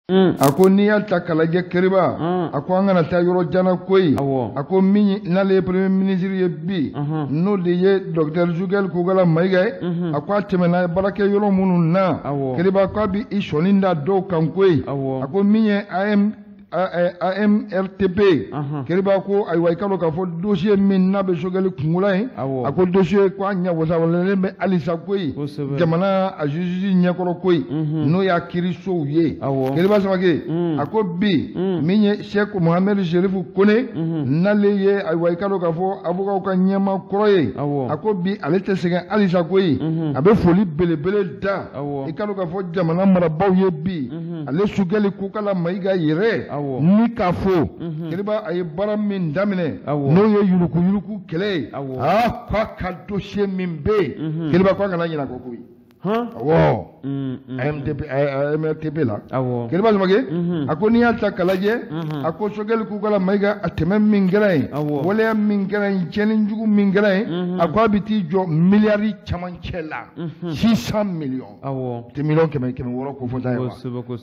ako n'i y'a ta k'a lajɛ Keriba ako an kana taa yɔrɔ janna koyi ako min n'ale ye premier ministre ye bi n'o de ye docteur Zugel Kogala Mayiga ye ako a tɛmɛna baarakɛ yɔrɔ minnu na Keriba k'a bi i sɔnni da dɔw kan koyi ako min ye AMRTP Keriba ko ayiwa i k'a dɔn k'a fɔ dossier min n'a bɛ Zugel kungola ye ako dossier ko a ɲɛ wasawalalen bɛ halisa koyi jamana a juge ɲɛkɔrɔ koyi n'o y'a kiirisow ye Keriba Samake ako bi min ye Sheikh Mohamed Sherifu Kone n'ale ye ayiwa i k'a dɔn k'a fɔ avocat ka ɲɛma kɔrɔ ye ako bi ale tɛ sɛgɛn halisa koyi a bɛ foli belebele da i k'a dɔn k'a fɔ jamana marabaaw ye bi ale Zugel Kogala Mayiga yɛrɛ ni k'a fɔ Keriba a ye baara min daminɛ n'o ye yuruku kɛlɛ ye k'a ka dossier min bɛ yen Keriba k'a kana ɲinɛ kɔ koyi AMRTP la Keriba Samake a ko n'i y'a ta k'a lajɛ a ko Zugel Kogala Mayiga a tɛmɛ min kɛra yen waleya min kɛra yen tiɲɛnijugu min kɛra yen a ko a bɛ t'i jɔ miliyari camancɛ la 600 millions tɛ miliyɔn 600 ko fɔ ta ye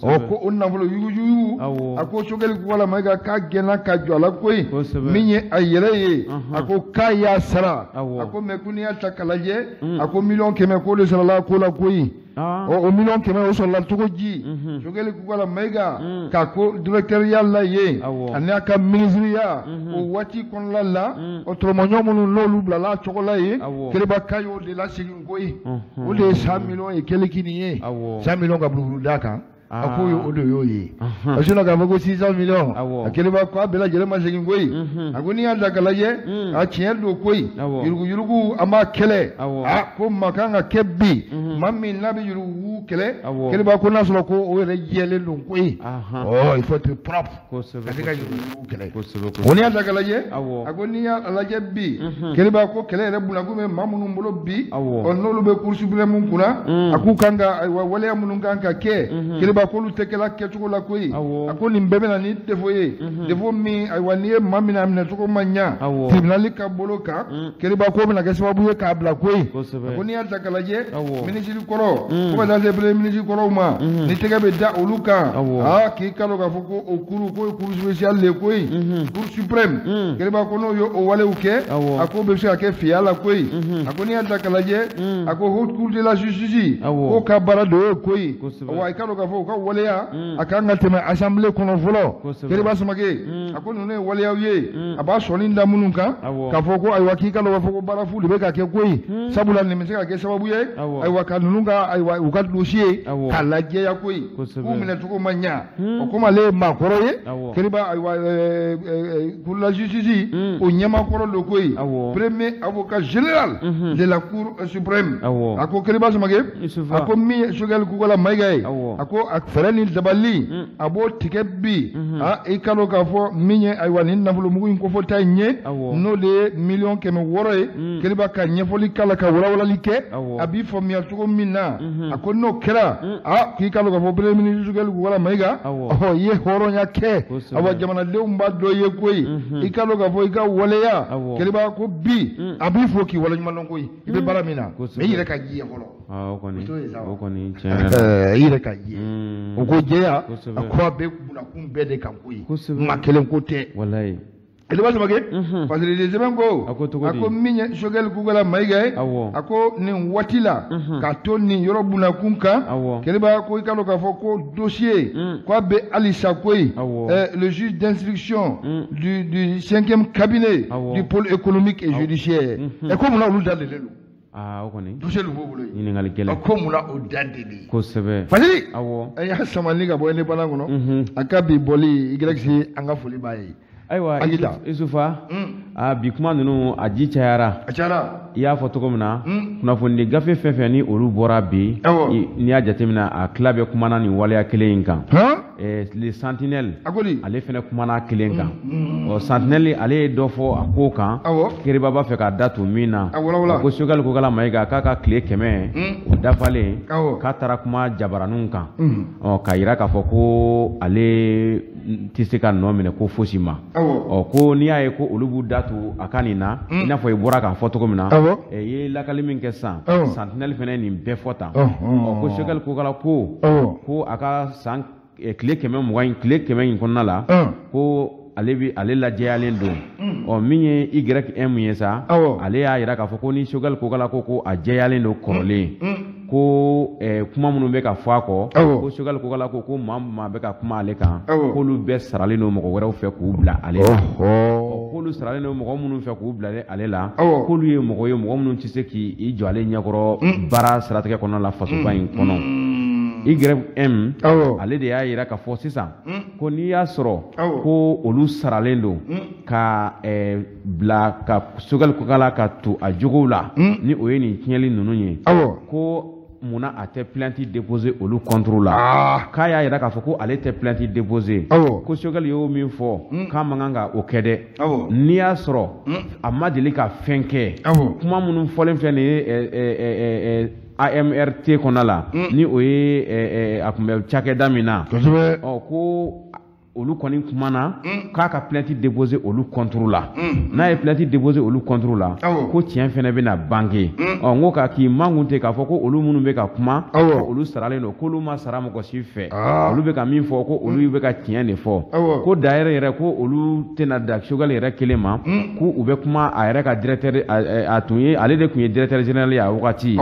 wa ko o nafolo yuguyugu a ko Zugel Kogala Mayiga k'a gɛnna ka jɔ a la koyi min ye a yɛrɛ ye a ko k'a y'a sara a ko mais ko n'i y'a ta k'a lajɛ a ko miliyɔn 100 k'o de sarala ko la koyi o miliyɔn 100 o sɔrɔla cogo di Zugel Kogala Mayiga k'a ko directeur la ye ani a ka ministriya o waati kɔnɔna la o tɔrɔmɔɲɔ minnu n'olu bilala cogo la ye Keriba k'a y'o de lasegin koyi o de ye 100 millions ye kelekini ye 100 millions ka buruburu d'a kan a ko o de y'o ye a sinna k'a fɔ ko 600 millions a Keriba ko a bɛɛ lajɛlen ma segin koyi a ko n'i y'a ta k'a lajɛ a tiɲɛ don koyi yuruguyurugu an b'a kɛlɛ ko maa kan ka kɛ bi maa min n'a bɛ yuruguyurugu kɛlɛ Keriba ko n'a sɔrɔ ko o yɛrɛ jɛlen don koyi il faut être propre ka se ka yuruguyurugu kɛlɛ o n'i y'a ta k'a lajɛ a ko n'i y'a lajɛ bi Keriba ko kɛlɛ yɛrɛ bunakun bɛ maa minnu bolo bi n'olu bɛ cour suprême kunna a k'u kan ka waleya minnu kan ka kɛ Keriba k'olu tɛ kɛla kɛcogo la koyi a ko nin bɛɛ bɛ na ni défaut ye défaut min ayiwa n'i ye maa min a minɛ cogo ma ɲa tribunal ka bolo kan Keriba k'o bɛna kɛ sababu ye k'a bila koyi a ko n'i y'a ta k'a lajɛ ministre kɔrɔ fo ka taa se premier ministre kɔrɔw ma ni tɛgɛ bɛ da olu kan k'i k'a dɔn k'a fɔ ko o cour k'o ye cour spéciale de koyi cour suprême Keriba ko n'o ye o walew kɛ a ko bɛ se ka kɛ fiya la koyi a ko n'i y'a ta k'a lajɛ a ko haute cour de la justice k'o ka baara de y'o koyi wa i k'a dɔn k'a fɔ waleya a kan ka tɛmɛ assemblée kɔnɔ fɔlɔ Keriba Samake a ko ninnu ye waleyaw ye a b'a sɔnni da minnu kan k'a fɔ ko ayiwa k'i ka dɔn k'a fɔ ko baara fu de bɛ ka kɛ koyi sabula nin bɛ se ka kɛ sababu ye ayiwa ka ninnu ka ayiwa u ka dossier k'a lajɛya koyi k'u minɛ cogo ma ɲa o komi ale ye maakɔrɔ ye Keriba ayiwa pour la justice o ɲɛmakɔrɔ do koyi premier avocat général de la cour suprême a ko Keriba Samake a ko min ye Zugel Kogala Mayiga ye a ko a fɛrɛ ni dabali a b'o tigɛ bi i ka dɔn k'a fɔ min ye ayiwa nin nafolomugu in kofɔta in ye n'o de ye miliyɔn 600 ye Keriba ka ɲɛfɔli k'a la ka walawalali kɛ a b'i faamuya cogo min na a ko n'o kɛra k'i ka dɔn k'a fɔ premier ministre Zugel Kogala Mayiga i ye hɔrɔnya kɛ awa jamanadenw b'a dɔ ye koyi i ka dɔn k'a fɔ i ka waleya Keriba ko bi a b'i fo k'i waleɲuman dɔn koyi i bɛ baara min na mais i yɛrɛ ka ji ye fɔlɔ i yɛrɛ ka ji ye o ko jɛya a ko a bɛ bunakun bɛɛ de kan koyi maa kelen ko tɛ Keriba Samake parce que les semaines ko a ko min ye Zugel Kogala Mayiga ye a ko nin waati la ka to nin yɔrɔ bunakun kan Keriba ko i ka dɔn k'a fɔ ko dossier k'a bɛ halisa koyi le juge d'instruction du 5e cabinet du pôle économique et judiciaire ko mun na olu da de don o kɔni dossier lu b'o bolo ye ɲininkali gɛlɛn ko mun na o da de bi kosɛbɛ Fadili a y'a samali ka bɔ ne bana kɔnɔ a ka bi bɔli Y an ka foli b'a ye ayiwa Isufa bi kuma ninnu a ji cayara i y'a fɔ cogo min na kunnafoni gafe fɛn fɛn ni olu bɔra bi n'i y'a jateminɛ a tila bɛ kumana nin waleya kelen in kan le sentinelle ale fɛnɛ kumana kelen kan sentinelle ale ye dɔ fɔ a ko kan Keriba b'a fɛ ka da tu min na ko Zugel Kogala Mayiga k'a ka tile 100 o dafalen k'a taara kuma jabaraninw kan k'a yira k'a fɔ ko ale tɛ se ka nɔ minɛ ko fosi ma ko n'i y'a ye ko olu b'u datu a ka nin na i n'a fɔ i bɔra k'a fɔ cogo min na i ye lakali min kɛ sisan sentinelle fɛnɛ nin bɛɛ fɔ tan ko Zugel Kogala ko a ka san kile kɛmɛ in kɔnɔna la ko ale lajɛyalen don min ye YM ye sa ale y'a yira k'a fɔ ko ni Choguel Kokala ko a jɛyalen don kɔrɔlen ko kuma minnu bɛ ka fɔ a kɔ ko Choguel Kokala ko maa bɛ ka kuma ale kan k'olu bɛɛ saralen don mɔgɔ wɛrɛw fɛ k'u bila ale la k'olu saralen don mɔgɔ minnu fɛ k'u bila ale la k'olu ye mɔgɔ minnu tɛ se k'i jɔ ale ɲɛkɔrɔ baara siratigɛ kɔnɔ la fasoba in kɔnɔ. YM ale de y'a yira k'a fɔ sisan ko n'i y'a sɔrɔ ko olu saralen don ka bila ka Choguel Kokala ka to a jogow la ni o ye nin tiɲɛli ninnu ye ko munna a tɛ plainte déposer olu contre la k'a y'a yira k'a fɔ ko ale tɛ plainte déposer ko Choguel y'o min fɔ k'a man kan ka o kɛ dɛ n'i y'a sɔrɔ a ma deli ka fɛn kɛ kuma minnu fɔlen filɛ nin ye AMRT kɔnɔ la ni o ye a kun bɛ cakɛda min na ko olu kɔni kumana k'a ka plainte déposer olu contre la n'a ye plainte déposer olu contre la ko tiɲɛ fɛnɛ bɛna bange ngo ka k'i mangun te k'a fɔ ko olu minnu bɛ ka kuma olu saralen don k'olu ma sara mɔgɔ si fɛ olu bɛ ka min fɔ ko olu bɛ ka tiɲɛ de fɔ ko d'ailleurs yɛrɛ ko olu tɛna da Choguel yɛrɛ kelen ma ko u bɛ kuma a yɛrɛ ka directeur ale de tun ye directeur général ye a wagati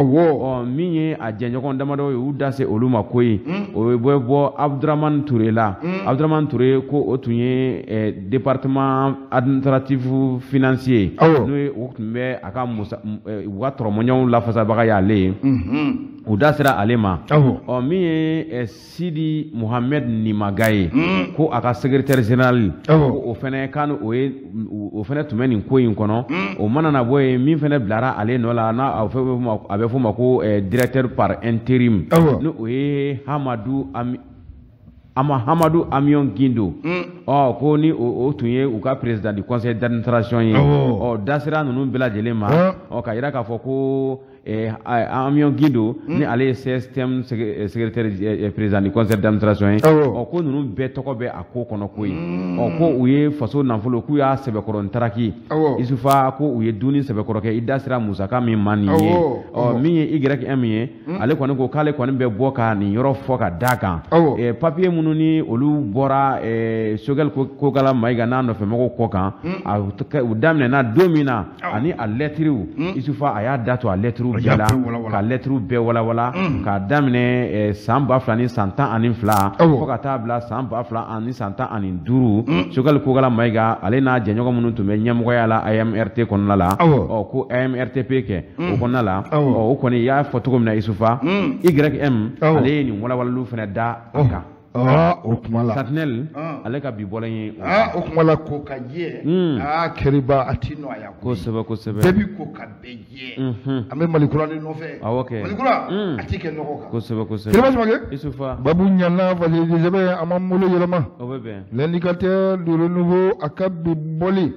min ye a jɛɲɔgɔn damadɔ ye u da se olu ma ko ye o bɛ bɔ Abdramane Touré la Abdramane Touré ko o tun ye département administratif financier n'o ye o tun bɛ a ka u ka tɔrɔmɔɲɔgɔnw lafasabaga y'ale ye u da sera ale ma min ye Sidi Mohamed Nimaga ye ko a ka secrétaire général ko o fɛnɛ kan o fɛnɛ tun bɛ nin ko in kɔnɔ o mana na bɔ yen min fɛnɛ bilara ale nɔ la n'a a bɛ fɔ ma ko directeur par intérim ni o ye Hamadu Amion Gindo ko ni o tun ye u ka président du conseil d'administration ye dasira ninnu bɛɛ lajɛlen ma ka yira k'a fɔ ko Amion Gindo ni ale ye CSTM secrétaire président du conseil d'administration ye ko ninnu bɛɛ tɔgɔ bɛ a ko kɔnɔ ko ye ko u ye faso nafolo k'u y'a sɛbɛkɔrɔ ntaraki Isufa ko u ye dumuni sɛbɛkɔrɔ kɛ i dasira musaka min ma nin ye min ye YM ye ale kɔni ko k'ale kɔni bɛ bɔ ka nin yɔrɔ fɔ ka d'a kan papier minnu ni olu bɔra Choguel Kokala Mayiga n'a nɔfɛmɔgɔw kɔ kan u daminɛna don min na ani a lettres Isufa a y'a da to a lettres bɛɛ la ka lettres bɛɛ walawala k'a daminɛ san 2000 ni san 12 fo ka taa bila san 2000 ni san 15 Choguel Kokala Mayiga ale n'a jɛɲɔgɔn minnu tun bɛ ɲɛmɔgɔya la AMRT kɔnɔna la ko AMRTP kɛ o kɔnɔna la o kɔni i y'a fɔ cogo min na Isufa YM ale ye nin walawalaliw fɛnɛ da a kan o kuma la Sentinelle ale ka bi bɔlen ye o kuma la ko ka jɛ kɛriba a ti nɔgɔya kosɛbɛ bɛɛ bi ko ka bɛɛ jɛ an bɛ Malikura de nɔfɛ Malikura a ti kɛ nɔgɔ kan kosɛbɛ Kɛriba Sumakɛ Isufa babu ɲana fali sɛbɛ a ma molo yɛlɛma o bɛ bɛn l'indicateur de renouveau a ka bi bɔli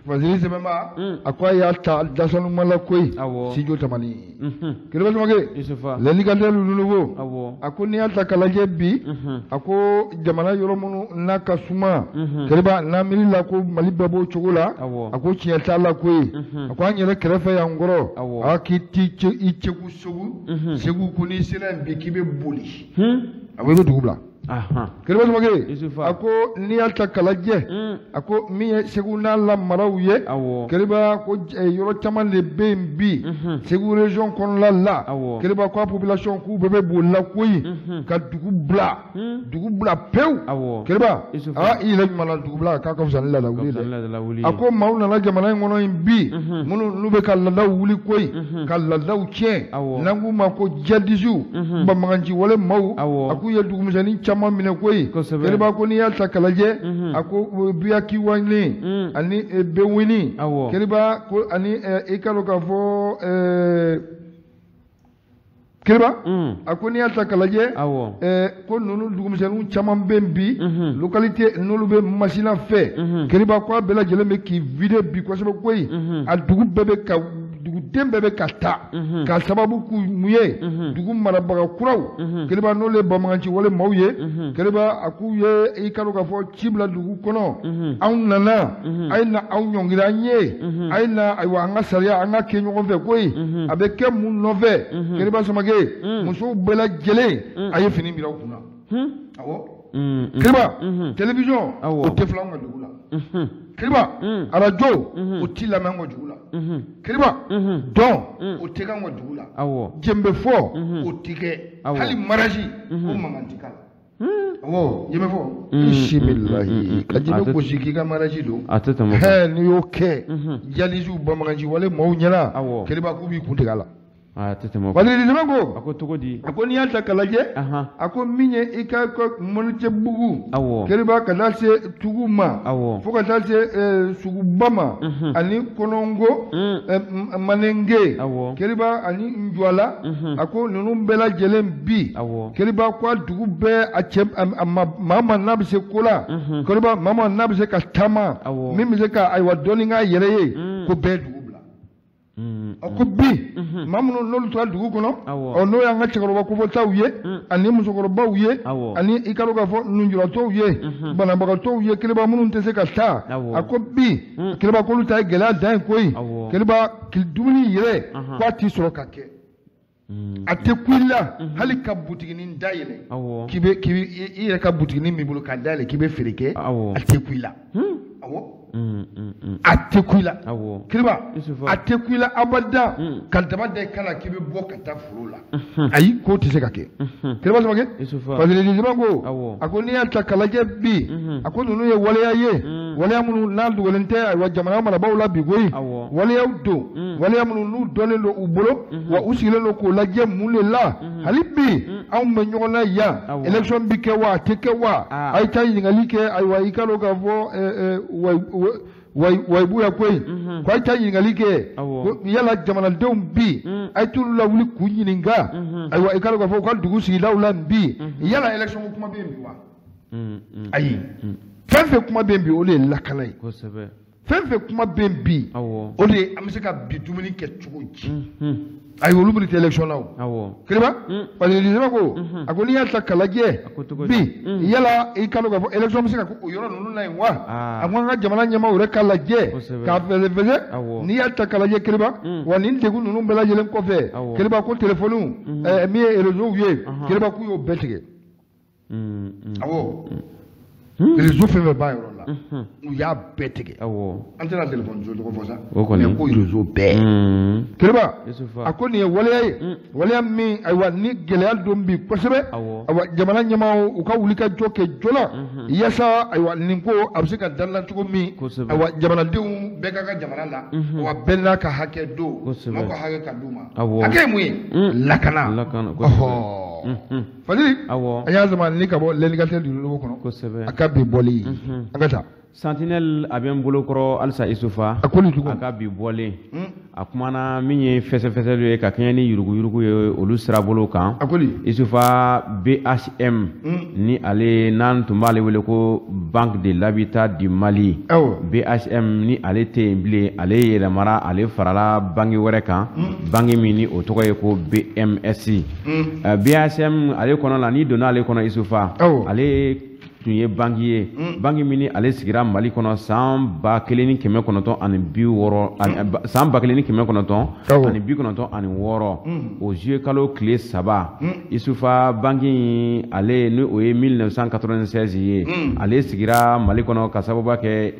fasili sɛbɛ ma a ko a y'a ta dasɔnuma la koyi studio tamani Kɛriba Sumakɛ Isufa l'indicateur de renouveau a ko n'i y'a ta k'a lajɛ bi a ko jamana yɔrɔ minnu n'a ka suma Kɛriba n'a miiri la ko Mali bɛɛ b'o cogo la a ko tiɲɛ t'a la koyi a ko an yɛrɛ kɛrɛfɛ yan kɔrɔ k'i ti i cɛku Segu ko n'i sera yen bi k'i bɛ boli a ko i bɛ dugu bila Kɛriba Sumakɛ a ko n'i y'a ta k'a lajɛ a ko min ye Segu n'a lamaraw ye Kɛriba ko yɔrɔ caman de bɛ yen bi Segu région kɔnɔna la Kɛriba ko a population k'u bɛɛ bɛ boli la koyi ka dugu bila pewu Kɛriba i yɛrɛ ɲuman na dugu bila k'a ka fisa ni ladawuli dɛ a ko maaw nana jamana in kɔnɔ yin bi minnu bɛ ka laadaw wuli koyi ka laadaw tiɲɛ n'an k'u ma ko jadisiw banbagaci wale maaw a k'u ye dugumisɛnnin caman minɛ koyi Kɛriba ko n'i y'a ta k'a lajɛ a ko Buyaki Wanglen ani Bewini Kɛriba ko ani i ka dɔn k'a fɔ Kɛriba a ko n'i y'a ta k'a lajɛ ko ninnu dugumisɛnninw caman bɛ yen bi localité n'olu bɛ Masina fɛ Kɛriba ko a bɛɛ lajɛlen bɛ k'i vide bi kosɛbɛ koyi a duguden bɛɛ bɛ ka taa k'a sababu k'u mun ye dugu marabaga kuraw Kɛriba n'olu ye banbagaci wale maaw ye Kɛriba a k'u ye i ka dɔn k'a fɔ ci bila dugu kɔnɔ anw nana a ye na aw ɲɔngiri an ye a ye na ayiwa an ka sariya an ka kɛ ɲɔgɔn fɛ koyi a bɛ kɛ mun nɔfɛ Kɛriba Sumakɛ musow bɛɛ lajɛlen a ye fini bila u kunna awɔ kiriba télévision o tɛ filan ka dugu la kiriba arajo o ti lamɛn ka dugu la kiriba dɔn o tɛ kan ka dugu la jɛnbɛ fɔ o ti kɛ hali maraji o mankan ti k'a la awɔ jɛnbɛ fɔ bisimilahi ka jɛnbɛ gosi k'i ka maraji don n'i y'o kɛ jalisiw bamananji wale maaw ɲɛna kiriba k'u b'i kun tigɛ a la wadiri ko ako togo di ako n'i y'a ta k'a lajɛ ako min ye i ka mɔnicɛ bugu keriba ka taa se tugu ma fo ka taa se suguba ma ani kɔnɔngo manenge keriba ani njwala ako ninnu bɛɛ lajɛlen bi keriba ko a dugu bɛɛ a cɛ maa ma n'a bɛ se ko la keriba maa ma n'a bɛ se ka taama min bɛ se ka ayiwa dɔɔni k'a yɛrɛ ye ko bɛɛ dugu ko bi maa minnu n'olu tora dugu kɔnɔ n'o y'an ka cɛkɔrɔba kofɔtaw ye ani musokɔrɔbaw ye ani i ka dɔn k'a fɔ nujuratɔw ye banabagatɔw ye kiriba minnu tɛ se ka taa a ko bi kiriba k'olu ta ye gɛlɛya dan ye koyi kiriba dumuni yɛrɛ k'a t'i sɔrɔ ka kɛ a tɛ ku i la hali ka butiginin dayɛlɛ k'i bɛ i yɛrɛ ka butiginin min bolo k'a dayɛlɛ k'i bɛ feere kɛ a tɛ ku i la a tɛ ku i la kiriba a tɛ ku i la abada ka daba da i kan na k'i bɛ bɔ ka taa foro la ayi k'o tɛ se ka kɛ kiriba samakɛ parce que lisima ko a ko n'i y'a ta k'a lajɛ bi a ko ninnu ye waleya ye waleya minnu n'a dogolen tɛ ayiwa jamana marabaaw la bi koyi waleyaw don waleya minnu n'u dɔnnen don u bolo wa u sigilen don k'o lajɛ mun de la hali bi anw bɛ ɲɔgɔn na yan élection bi kɛ wa a tɛ kɛ wa a ye taa ɲininkali kɛ ayiwa i ka dɔn k'a fɔ waibuya koyi ko a ye taa ɲininkali kɛ yala jamanadenw bi a ye t'olu lawuli k'u ɲininka ayiwa i ka dɔn k'a fɔ u ka dugu sigidaw la bi yala élection ko kuma bɛ yen bi wa ayi fɛn fɛn kuma bɛ yen bi o de ye lakana ye fɛn fɛn kuma bɛ yen bi o de ye an bɛ se ka bi dumuni kɛ cogo di ayi olu bɛ tɛ élection na o kiriba parce que lisima ko a ko n'i y'a ta k'a lajɛ bi yala i ka dɔn k'a fɔ élection bɛ se ka kɛ o yɔrɔ ninnu na yen wa a ko an ka jamana ɲɛmaaw yɛrɛ k'a lajɛ k'a fɛsɛfɛsɛ n'i y'a ta k'a lajɛ kiriba wa nin degun ninnu bɛɛ lajɛlen kɔfɛ kiriba ko téléphone min ye réseau ye kiriba k'u y'o bɛɛ tigɛ awɔ réseau fɛn fɛn b'a yɔrɔ la u y'a bɛɛ tigɛ an tɛna téléphone jo tɔgɔ fɔ sa mais ko réseau bɛɛ kiriba a ko nin ye waleya ye waleya min ayiwa ni gɛlɛya don bi kosɛbɛ ayiwa jamana ɲɛmaaw u ka wuli ka jɔ kɛ joona yaasa ayiwa nin ko a bɛ se ka dabila cogo min ayiwa jamanadenw bɛɛ ka ka jamana la wa bɛɛ n'a ka hakɛ don n'aw ka hakɛ ka d'u ma hakɛ ye mun ye lakana Fadili a y'a zama ni ka bɔ l'éducateur du nouveau kɔnɔ a ka bi bɔli an ka taa Sentinelle a bɛ n bolokɔrɔ halisa Isufa a ka bi bɔlen a kumana min ye fɛsɛfɛsɛli ye ka kɛɲɛ ni yuruguyurugu ye olu sirabolo kan Isufa BHM ni ale n'an tun b'ale wele ko Banque de l'Habitat du Mali BHM ni ale tɛ yen bilen ale yɛlɛmara ale farala banque wɛrɛ kan banque min ni o tɔgɔ ye ko BMS BHM ale kɔnɔ la n'i donna ale kɔnɔ Isufa ale tun ye banque ye banque min ni ale sigira Mali kɔnɔ san 1990 ani 60 san 1990 ani 96 o juillet kalo tile 3 Isufa banque in ale ni o ye 1996 ye ale sigira Mali kɔnɔ ka sababu kɛ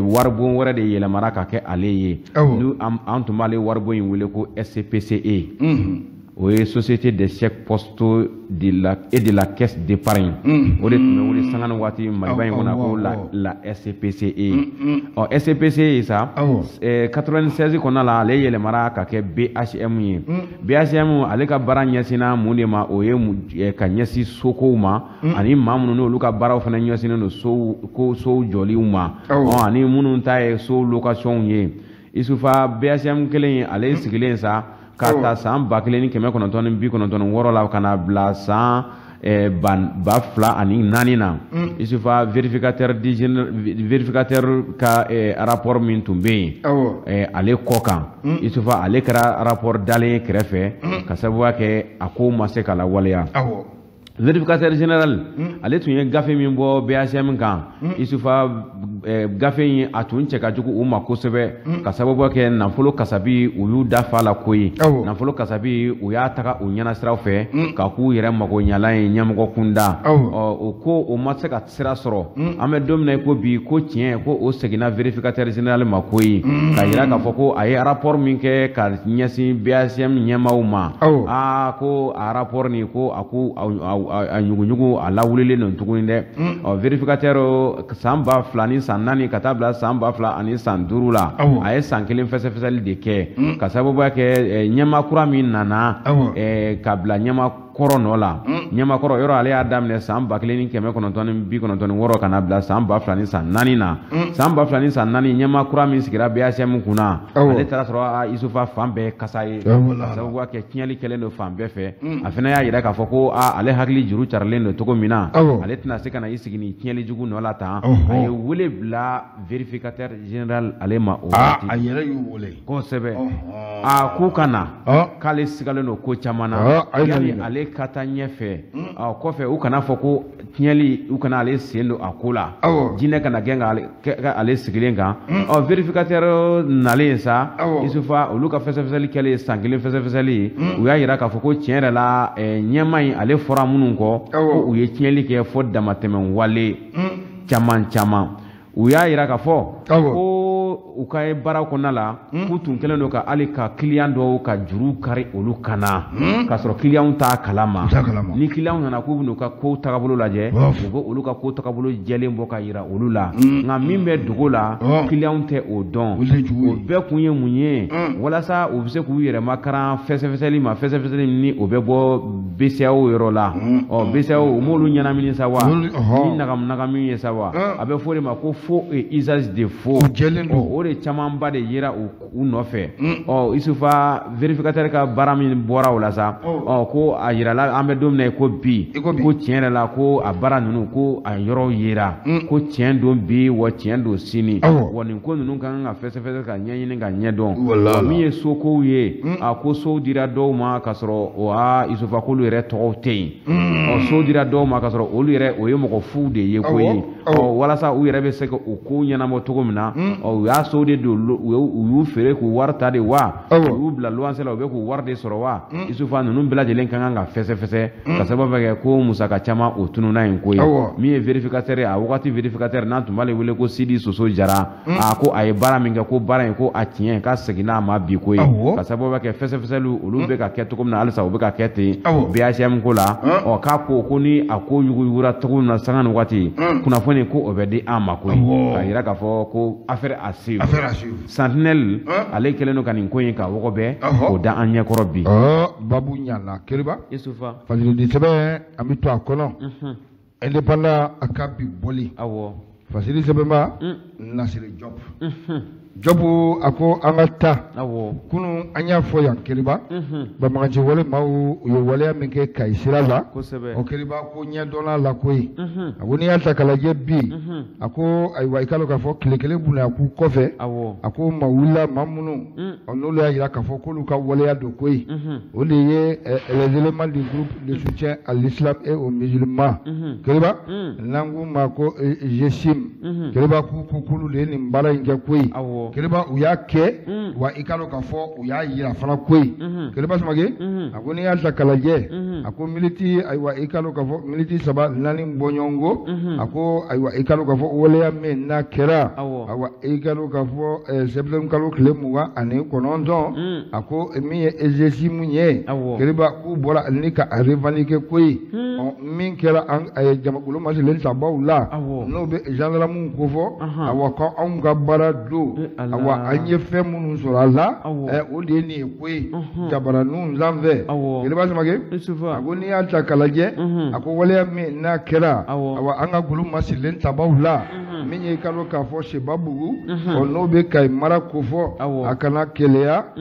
waribon wɛrɛ de yɛlɛmara ka kɛ ale ye ni an tun b'ale waribon in wele ko SCPCE o ye société des chèques postaux et de la caisse d'épargne o de tun bɛ wele sanga ni waati Maliba in kɔnɔ ko la SCPCE SCPCE sa 96 kɔnɔna la ale yɛlɛmara ka kɛ BHM ye BHM ale ka baara ɲɛsinna mun de ma o ye ka ɲɛsin sokow ma ani maa minnu n'olu ka baaraw fana ɲɛsinnen don sow jɔliw ma ani minnu ta ye so location ye Isufa BHM kelen ale sigilen sa ka ta san 1996 la ka na bila san 2004 na Isufa vérificateur ka rapport min tun bɛ yen ale kɔ kan Isufa ale kɛra rapport dalen kɛrɛfɛ ka sababu kɛ a ko ma se ka lawaleya vérificateur général ale tun ye gafe min bɔ BHM kan isufa gafe in a tun cɛ ka jugu u ma kosɛbɛ ka sababu kɛ nafolo kasabi u y'u dafa la ko ye nafolo kasabi u y'a taga u ɲɛnasiraw fɛ ka k'u yɛrɛ mago ɲalan ye ɲɛmɔgɔ kunda o ko o ma se ka sira sɔrɔ an bɛ don min na ko bi ko tiɲɛ ko o seginna vérificateur général ma ko ye ka yira k'a fɔ ko a ye rapport min kɛ ka ɲɛsin BHM ɲɛmaaw ma ko a rapport nin ko a ko a ɲuguɲugu a lawulilen don tuguni dɛ vérificateur san 2000 ni san 4 ka taa bila san 2000 ani san 5 la a ye san 1 fɛsɛfɛsɛli de kɛ ka sababu kɛ ɲɛmaa kura min nana ka bila ɲɛmaa kɔrɔ nɔ la ɲɛmaa kɔrɔ yɔrɔ ale y'a daminɛ san 1996 kana bila san 2000 ni san 4 na san 2000 ni san 4 ɲɛmaa kura min sigira BHM kunna ale taara sɔrɔ Isufa fan bɛɛ kasa ye ka sababu kɛ tiɲɛli kɛlen don fan bɛɛ fɛ a fana y'a yira k'a fɔ ko ale hakili juru carilen don cogo min na ale tɛna se ka na i sigi ni tiɲɛli jugu nɔ la tan a ye wele bila vérificateur général ale ma o waati a yɛrɛ y'u wele kosɛbɛ k'u ka na k'ale sigalen don ko caman na yani ale ka taa ɲɛfɛ kɔfɛ u kana fɔ ko tiɲɛli u kana ale sen don a ko la jinɛ kana gɛn ka ale sigilen kan vérificateur nalen sa Isufa olu ka fɛsɛfɛsɛli kɛlen san 1 fɛsɛfɛsɛli u y'a yira k'a fɔ ko tiɲɛ yɛrɛ la ɲɛmaa in ale fɔra minnu kɔ ko u ye tiɲɛli kɛ fo damatɛmɛ wale caman u y'a yira k'a fɔ ko u ka baara kɔnɔna la k'u tun kɛlen don ka hali ka client dɔw ka juru kari olu kana k'a sɔrɔ client t'a kalama ni client nana k'u bɛna u ka ko tagabolo lajɛ u bɛ olu ka ko tagabolo jɛlen bɔ ka yira olu la nka min bɛ dogo la client tɛ o dɔn o bɛɛ kun ye mun ye walasa u bɛ se k'u yɛrɛ makaran fɛsɛfɛsɛli ma fɛsɛfɛsɛli ni o bɛ bɔ BCEAO yɔrɔ la BCEAO u m'olu ɲɛnamini sa wa ni nagamin ye sa wa a bɛ fɔ o de ma ko faux et usage de faux o de camanba de yera u nɔfɛ Isufa vérificateur ka baara min bɔra o la sa ko a yirala an bɛ don min na ko bi ko tiɲɛ yɛrɛ la ko a baara ninnu ko a yɔrɔ yera ko tiɲɛ don bi wa tiɲɛ don sini wa nin ko ninnu kan ka fɛsɛfɛsɛ ka ɲɛɲini ka ɲɛdɔn min ye sokow ye ko sow dira dɔw ma ka sɔrɔ Isufa k'olu yɛrɛ tɔgɔw tɛ yen sow dira dɔw ma ka sɔrɔ olu yɛrɛ o ye mɔgɔ fu de ye ko ye walasa u yɛrɛ bɛ se ka o ko ɲɛnabɔ cogo min na u y'a sow de don u y'u feere k'u wari ta de wa u y'u bila luwanse la u bɛ k'u wari de sɔrɔ wa Isufa ninnu bɛɛ lajɛlen ka kan ka fɛsɛfɛsɛ ka sababu kɛ ko musaka caman o tununna yen ko ye min ye vérificateur ye a wagati vérificateur n'an tun b'ale wele ko Sidi Soso Jara ko a ye baara min kɛ ko baara in ko a tiɲɛ k'a seginna a ma bi ko ye ka sababu kɛ fɛsɛfɛsɛliw olu bɛ ka kɛ cogo min na halisa u bɛ ka kɛ ten BHM ko la k'a ko ni a ko yuguyugura cogo min na sanga ni waati kunnafoni ko o bɛ di an ma ko ye k'a yira k'a fɔ ko affaire à suivre Sentinelle ale kɛlen don ka nin ko in ka wɔgɔ bɛɛ k'o da an ɲɛkɔrɔ bi babu ɲana Keriba Isufa fasilidi sɛbɛn an bɛ to a kɔnɔ indépendant a ka bi bɔli fasili sɛbɛnba Nasiri Jobu a ko an ka taa kunun an y'a fɔ yan Keriba Banbagaci wale maaw u ye waleya min kɛ Kayi sira la o Keriba ko ɲɛdɔnna la koyi a ko n'i y'a ta k'a lajɛ bi a ko ayiwa i k'a dɔn k'a fɔ tile kelen bonya k'u kɔfɛ a ko maa wulila maa minnu n'olu y'a jira k'a fɔ k'olu ka waleya don koyi o de ye les éléments du groupe de soutien à l'islam et aux musulmans Keriba n'an k'u ma ko GESIM Keriba k'olu de ye nin baara in kɛ koyi Keriba u y'a kɛ wa i k'a dɔn k'a fɔ u y'a yira fana koyi Keriba Samake a ko n'i y'a ta k'a lajɛ a ko militi ayiwa i k'a dɔn k'a fɔ militi 3-4 bɔɲɔgɔnko a ko ayiwa i k'a dɔn k'a fɔ waleya min n'a kɛra ayiwa i k'a dɔn k'a fɔ septembre kalo tile 29 a ko min ye GESIM ye Keriba k'u bɔra ni ka a revendiquer koyi min kɛra jamakulu masilen tabaw la n'o bɛ gendarmew ko fɔ ayiwa ko anw ka baara don awa an ye fɛn minnu sɔrɔ a la o de ye nin ye koyi jabaraninw sanfɛ Keriba Samake a ko n'i y'a ta k'a lajɛ a ko waleya min n'a kɛra awa an ka golo masilen tabaw la min ye kalo k'a fɔ Sebabugu n'o bɛ Kayi mara ko fɔ a kana Keleya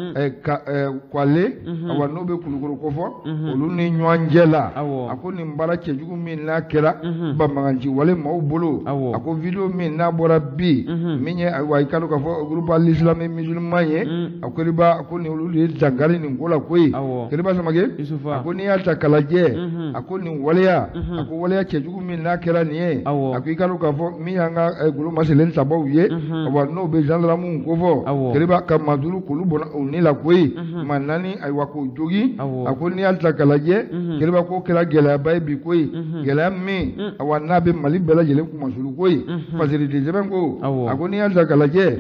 Kwale n'o bɛ Kulukoro ko fɔ olu ni ɲɔgɔn cɛ la a ko nin baara cɛjugu min n'a kɛra banbagaci wale maaw bolo a ko video min n'a bɔra bi min ye ayiwa i kalo k'a fɔ groupe al-Islam musulman ye a ko nin olu de ye dankari nin ko la koyi Keriba Samake a ko n'i y'a ta k'a lajɛ a ko nin waleya a ko waleya cɛjugu min n'a kɛra nin ye a ko i kalo k'a fɔ min y'an ka golo maselen sabaw ye n'o bɛ gendarme ko fɔ Keriba ka maa duuru k'olu bɔnna o ni la koyi maa naani ayiwa k'o jogi a ko n'i y'a ta k'a lajɛ Keriba k'o kɛra gɛlɛyaba ye bi koyi gɛlɛya min ayiwa n'a bɛ Mali bɛɛ lajɛlen kumasulu koyi fasiridi sɛbɛn ko a ko n'i y'a ta k'a lajɛ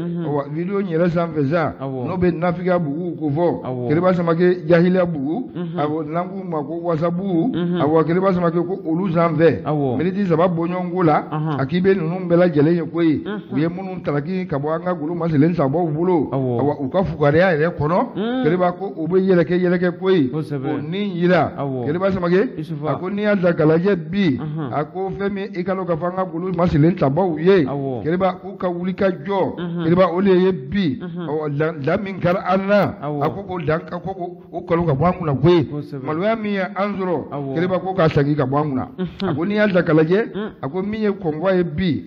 video in yɛrɛ sanfɛ sa n'o bɛ Nafiga bugu ko fɔ Keriba Samake Jahiliya bugu n'an k'u ma ko wasabugu Keriba Samake ko olu sanfɛ miniti 3 bɔɲɔgɔn ko la a k'i bɛ ninnu bɛɛ lajɛlen ye koyi u ye minnu talaki ka bɔ an ka golo maselen sabaw bolo u ka fugariya yɛrɛ kɔnɔ Keriba ko u bɛ yɛlɛkɛ koyi o ni yira Keriba Samake a ko n'i y'a ta k'a lajɛ bi a ko fɛn min i kalo ka fɔ an ka golo maselen sabaw ye Keriba k'u ka wuli ka jɔ Keriba o de ye bi da min kɛra an na a ko o kalo ka bɔ an kunna koyi maloya min ye an sɔrɔ Keriba ko k'a segin ka bɔ an kunna a ko n'i y'a ta k'a lajɛ a ko min ye kɔngɔ ye bi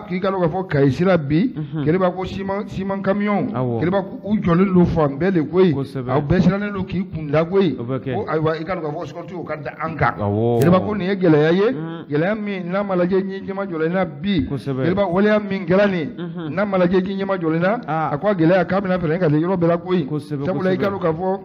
k'i kalo ka fɔ Kayi sira bi Keriba ko siman camion Keriba ko u jɔlen don fan bɛɛ de koyi aw bɛɛ sirannen don k'i kunda koyi ko ayiwa i kalo ka fɔ escorte o ka da an kan Keriba ko nin ye gɛlɛya ye gɛlɛya min n'a ma lajɛ ɲi ɲɛma jɔlen na bi Keriba waleya min kɛra nin n'a ma lajɛ ɲi ɲɛma jɔlen na a ko a gɛlɛya k'a bɛna fɛɛrɛ ka se yɔrɔ bɛɛ la koyi sabula i kalo ka fɔ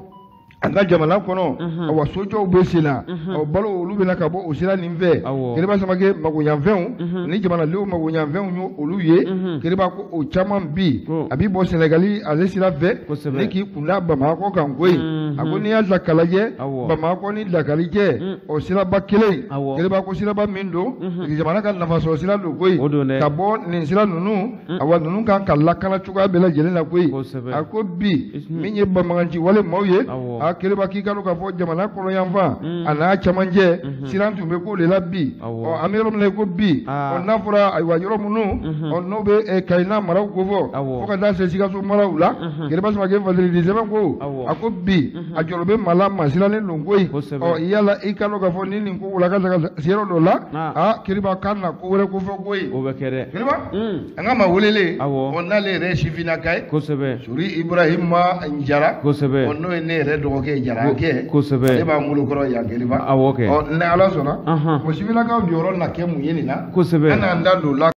an ka jamana kɔnɔ awa sojɔw bɛ sen na balo olu bɛna ka bɔ o sira nin fɛ Keriba Samake magoɲanfɛnw ni jamanadenw magoɲanfɛnw y' olu ye Keriba ko o caman bi a b'i bɔ Senegali ale sira fɛ ni k'i kunda Bamakɔ kan koyi a ko n'i y'a ta k'a lajɛ Bamakɔ ni Dakari cɛ o siraba kelen Keriba ko siraba min don jamana ka nafasɔrɔ sira don koyi ka bɔ nin sira ninnu awa ninnu kan ka lakana cogoya bɛɛ lajɛlen na koyi a ko bi min ye banbagaci wale maaw ye Keriba k'i kalo k'a fɔ jamana kɔnɔ yanfan a n'a camancɛ siran tun bɛ k'o de la bi an bɛ yɔrɔ min na ko bi n'a fɔra ayiwa yɔrɔ minnu n'o bɛ Kayina maraw ko fɔ fo ka taa se Sikaso maraw la Keriba Samake fasiridi sɛbɛn ko a ko bi a jɔrɔ bɛ maa la maa sirannen don koyi yala i kalo k'a fɔ ni nin ko wula ka se yɔrɔ dɔ la Keriba kan na ko wɛrɛ ko fɔ koyi Keriba an ka maa welelen n'ale yɛrɛ ye sifinnaka ye Suri Ibrahima Njara n'o ye ne yɛrɛ dɔgɔkɛ Jarakɛ ne b'an bolo kɔrɔ yan Keriba ni Ala sɔnna o sifinnakaw jɔyɔrɔ na kɛ mun ye nin na an n'an da don la